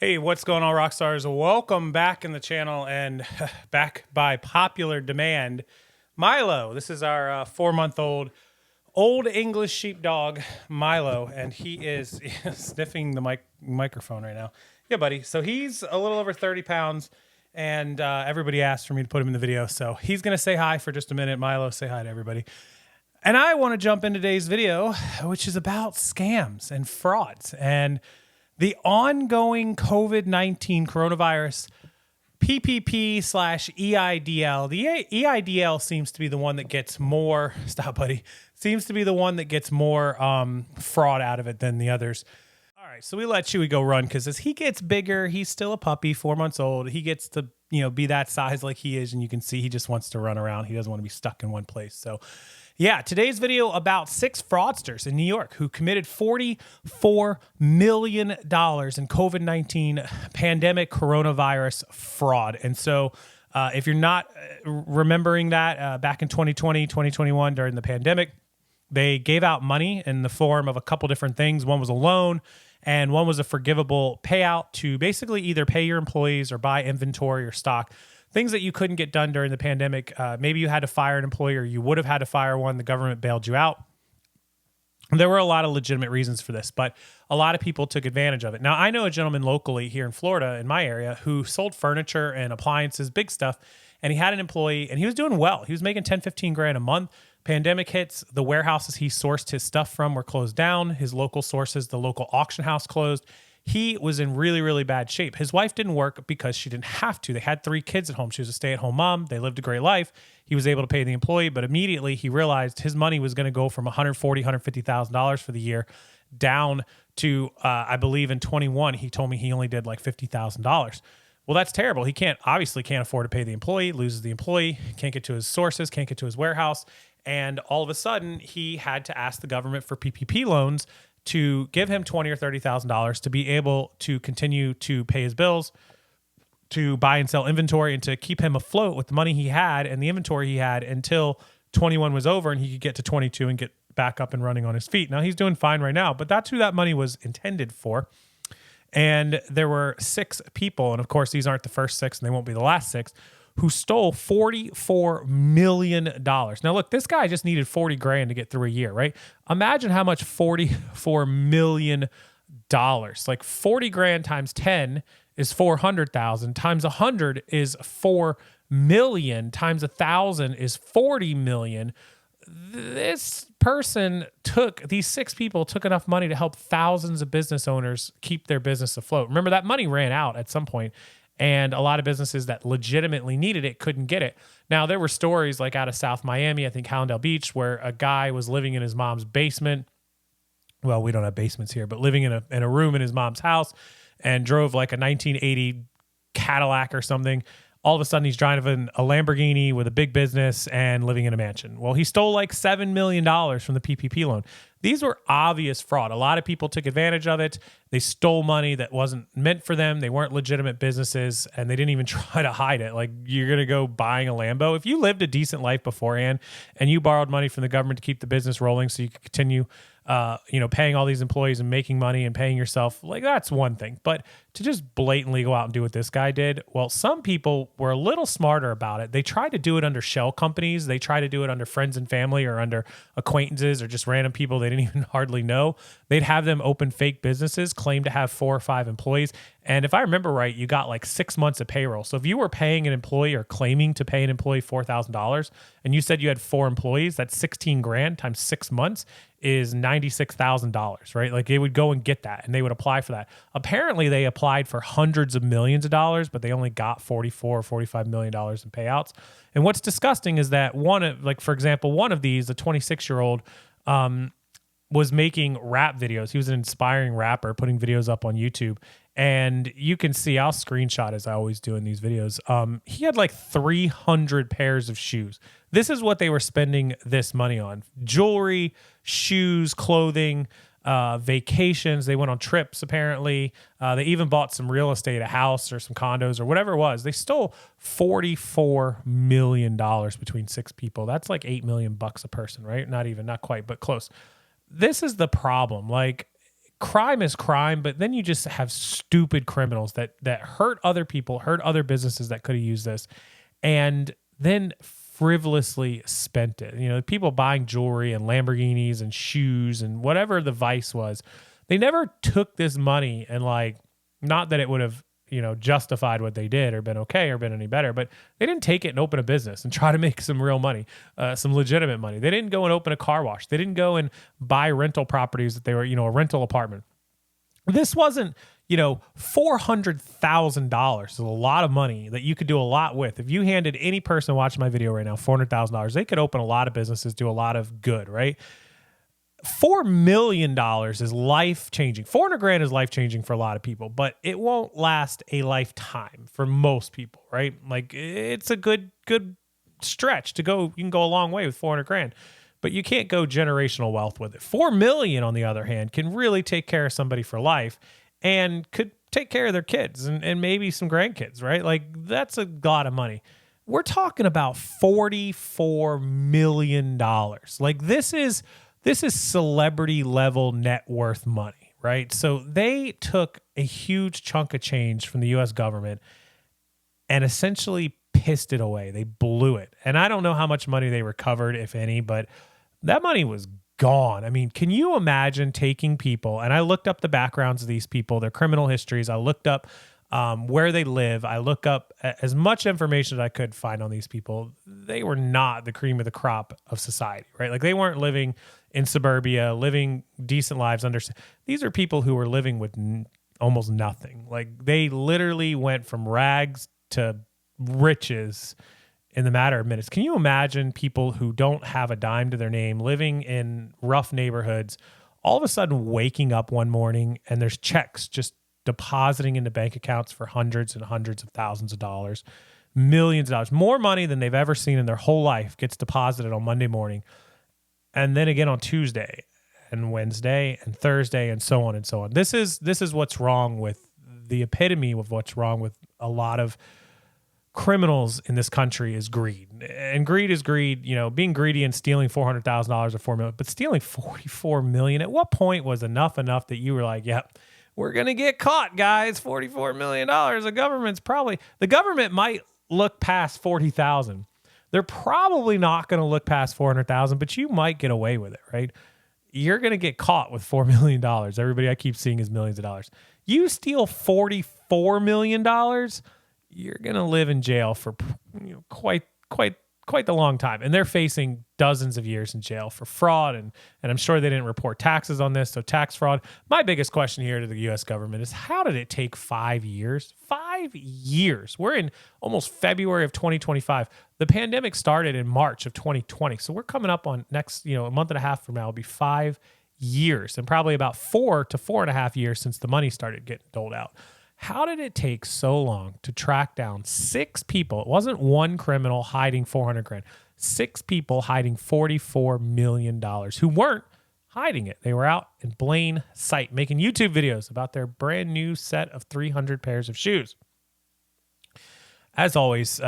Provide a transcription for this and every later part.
Hey, what's going on, Rockstars? Welcome back in the channel and back by popular demand, Milo. This is our 4-month-old Old English sheepdog, Milo, and he is sniffing the microphone right now. Yeah, buddy. So he's a little over 30 pounds, and everybody asked for me to put him in the video. So he's going to say hi for just a minute. Milo, say hi to everybody. And I want to jump into today's video, which is about scams and frauds and the ongoing COVID-19 coronavirus PPP/EIDL. The EIDL seems to be the one that gets more, seems to be the one that gets more fraud out of it than the others. All right, so we let Chewy go run because as he gets bigger, he's still a puppy, 4 months old. He gets to, be that size like he is, and you can see he just wants to run around. He doesn't want to be stuck in one place. So yeah, today's video about 6 fraudsters in New York who committed $44 million in COVID-19 pandemic coronavirus fraud. And so if you're not remembering that, back in 2020, 2021, during the pandemic, they gave out money in the form of a couple different things. One was a loan, and one was a forgivable payout to basically either pay your employees or buy inventory or stock. Things that you couldn't get done during the pandemic. Maybe you had to fire an employee, or you would have had to fire one. The government bailed you out. There were a lot of legitimate reasons for this, but a lot of people took advantage of it. Now, I know a gentleman locally here in Florida, in my area, who sold furniture and appliances, big stuff, and he had an employee, and he was doing well. He was making 10, 15 grand a month. Pandemic hits, the warehouses he sourced his stuff from were closed down. His local sources, the local auction house, closed. He was in really, really bad shape. His wife didn't work because she didn't have to. They had 3 kids at home. She was a stay-at-home mom. They lived a great life. He was able to pay the employee, but immediately he realized his money was going to go from $140,000, $150,000 for the year down to, I believe in 21, he told me he only did like $50,000. Well, that's terrible. He obviously can't afford to pay the employee, loses the employee, can't get to his sources, can't get to his warehouse. And all of a sudden, he had to ask the government for PPP loans to give him $20,000 or $30,000 to be able to continue to pay his bills, to buy and sell inventory, and to keep him afloat with the money he had and the inventory he had until 21 was over and he could get to 22 and get back up and running on his feet. Now, he's doing fine right now, but that's who that money was intended for. And there were 6 people, and of course, these aren't the first 6, and they won't be the last 6, who stole $44 million. Now, look, this guy just needed 40 grand to get through a year, right? Imagine how much $44 million, like 40 grand times 10 is 400,000, times 100 is 4 million, times 1,000 is 40 million. These 6 people took enough money to help thousands of business owners keep their business afloat. Remember, that money ran out at some point, and a lot of businesses that legitimately needed it couldn't get it. Now, there were stories like out of South Miami, I think Hallandale Beach, where a guy was living in his mom's basement. Well, we don't have basements here, but living in a room in his mom's house, and drove like a 1980 Cadillac or something. All of a sudden, he's driving a Lamborghini with a big business and living in a mansion. Well, he stole like $7 million from the PPP loan. These were obvious fraud. A lot of people took advantage of it. They stole money that wasn't meant for them. They weren't legitimate businesses, and they didn't even try to hide it. Like, you're going to go buying a Lambo. If you lived a decent life beforehand and you borrowed money from the government to keep the business rolling so you could continue paying all these employees and making money and paying yourself, like, that's one thing. But to just blatantly go out and do what this guy did, well, some people were a little smarter about it. They tried to do it under shell companies. They tried to do it under friends and family or under acquaintances or just random people they didn't even hardly know. They'd have them open fake businesses, claim to have 4 or 5 employees. And if I remember right, you got like 6 months of payroll. So if you were paying an employee or claiming to pay an employee $4,000 and you said you had 4 employees, that's 16 grand times 6 months is $96,000, right? Like, they would go and get that and they would apply for that. Apparently they applied for hundreds of millions of dollars, but they only got $44 or $45 million in payouts. And what's disgusting is that for example, one of these, the 26-year-old, was making rap videos. He was an inspiring rapper, putting videos up on YouTube. And you can see, I'll screenshot as I always do in these videos. He had like 300 pairs of shoes. This is what they were spending this money on: jewelry, shoes, clothing, vacations. They went on trips, apparently. They even bought some real estate, a house or some condos or whatever it was. They stole $44 million between 6 people. That's like $8 million a person, right? Not quite, but close. This is the problem. Like, crime is crime, but then you just have stupid criminals that hurt other people, hurt other businesses that could have used this, and then frivolously spent it. You know, people buying jewelry and Lamborghinis and shoes and whatever the vice was. They never took this money and like, not that it would have, you know, justified what they did or been okay or been any better, but they didn't take it and open a business and try to make some real money, some legitimate money. They didn't go and open a car wash. They didn't go and buy rental properties that they were, you know, a rental apartment. This wasn't, you know, $400,000 is a lot of money that you could do a lot with. If you handed any person watching my video right now $400,000, they could open a lot of businesses, do a lot of good, right? $4 million is life-changing. 400 grand is life-changing for a lot of people, but it won't last a lifetime for most people, right? Like, it's a good stretch to go. You can go a long way with 400 grand, but you can't go generational wealth with it. 4 million, on the other hand, can really take care of somebody for life and could take care of their kids and maybe some grandkids, right? Like, that's a lot of money. We're talking about $44 million. Like, this is celebrity level net worth money, right? So they took a huge chunk of change from the US government and essentially pissed it away. They blew it. And I don't know how much money they recovered, if any, but that money was gone. I mean, can you imagine taking people, and I looked up the backgrounds of these people, their criminal histories. I looked up where they live. I look up as much information as I could find on these people. They were not the cream of the crop of society, right? Like, they weren't living in suburbia, living decent lives. These are people who were living with almost nothing. Like, they literally went from rags to riches in the matter of minutes. Can you imagine people who don't have a dime to their name, living in rough neighborhoods, all of a sudden waking up one morning and there's checks just depositing into bank accounts for hundreds and hundreds of thousands of dollars, millions of dollars, more money than they've ever seen in their whole life gets deposited on Monday morning, and then again on Tuesday and Wednesday and Thursday and so on and so on. This is what's wrong with the epitome of what's wrong with a lot of criminals in this country is greed. And greed is greed, you know, being greedy and stealing $400,000 or $4 million, but stealing $44 million. At what point was enough that you were like, yeah, we're going to get caught, guys. $44 million. The government might look past 40,000. They're probably not going to look past 400,000, but you might get away with it, right? You're going to get caught with $4 million. Everybody I keep seeing is millions of dollars. You steal $44 million, you're going to live in jail for, you know, quite the long time. And they're facing dozens of years in jail for fraud. And I'm sure they didn't report taxes on this. So tax fraud. My biggest question here to the U.S. government is, how did it take 5 years? 5 years. We're in almost February of 2025. The pandemic started in March of 2020. So we're coming up on next, you know, a month and a half from now, it'll be 5 years, and probably about 4 to 4.5 years since the money started getting doled out. How did it take so long to track down 6 people? It wasn't one criminal hiding 400 grand. 6 people hiding $44 million who weren't hiding it. They were out in plain sight making YouTube videos about their brand new set of 300 pairs of shoes. As always,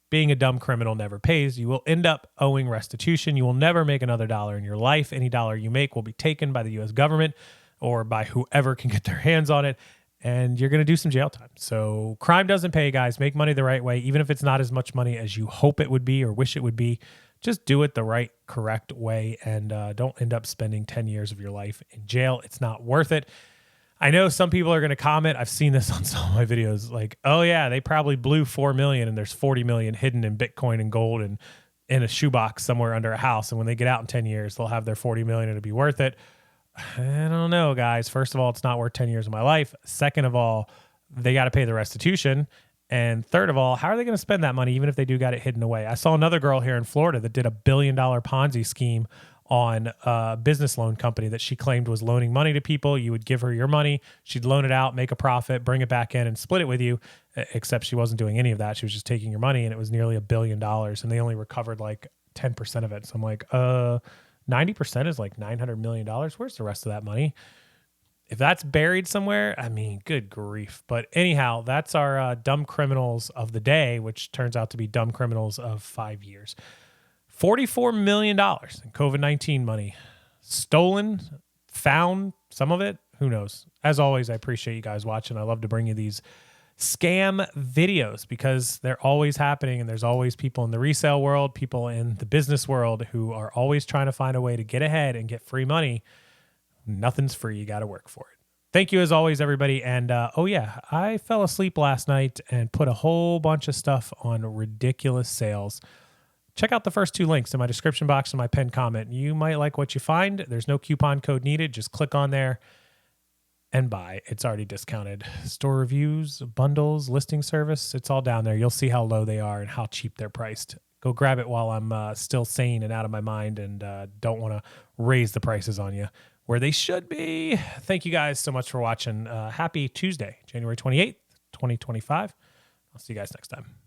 being a dumb criminal never pays. You will end up owing restitution. You will never make another dollar in your life. Any dollar you make will be taken by the U.S. government or by whoever can get their hands on it. And you're going to do some jail time. So crime doesn't pay, guys. Make money the right way, even if it's not as much money as you hope it would be or wish it would be. Just do it the right, correct way, and don't end up spending 10 years of your life in jail. It's not worth it. I know some people are going to comment. I've seen this on some of my videos. Like, oh yeah, they probably blew 4 million and there's 40 million hidden in Bitcoin and gold and in a shoebox somewhere under a house. And when they get out in 10 years, they'll have their 40 million and it'll be worth it. I don't know, guys. First of all, it's not worth 10 years of my life. Second of all, they got to pay the restitution. And third of all, how are they going to spend that money even if they do got it hidden away? I saw another girl here in Florida that did a $1 billion Ponzi scheme on a business loan company that she claimed was loaning money to people. You would give her your money. She'd loan it out, make a profit, bring it back in and split it with you, except she wasn't doing any of that. She was just taking your money, and it was nearly $1 billion, and they only recovered like 10% of it. So I'm like, 90% is like $900 million. Where's the rest of that money? If that's buried somewhere, I mean, good grief. But anyhow, that's our dumb criminals of the day, which turns out to be dumb criminals of 5 years. $44 million in COVID-19 money. Stolen, found, some of it. who knows? As always, I appreciate you guys watching. I love to bring you these scam videos because they're always happening, and there's always people in the resale world, people in the business world who are always trying to find a way to get ahead and get free money. Nothing's free. You got to work for it. Thank you as always, everybody. And oh yeah, I fell asleep last night and put a whole bunch of stuff on ridiculous sales. Check out the first 2 links in my description box and my pinned comment. You might like what you find. There's no coupon code needed. Just click on there and buy. It's already discounted. Store reviews, bundles, listing service, it's all down there. You'll see how low they are and how cheap they're priced. Go grab it while I'm still sane and out of my mind and don't want to raise the prices on you where they should be. Thank you guys so much for watching. Happy Tuesday, January 28th, 2025. I'll see you guys next time.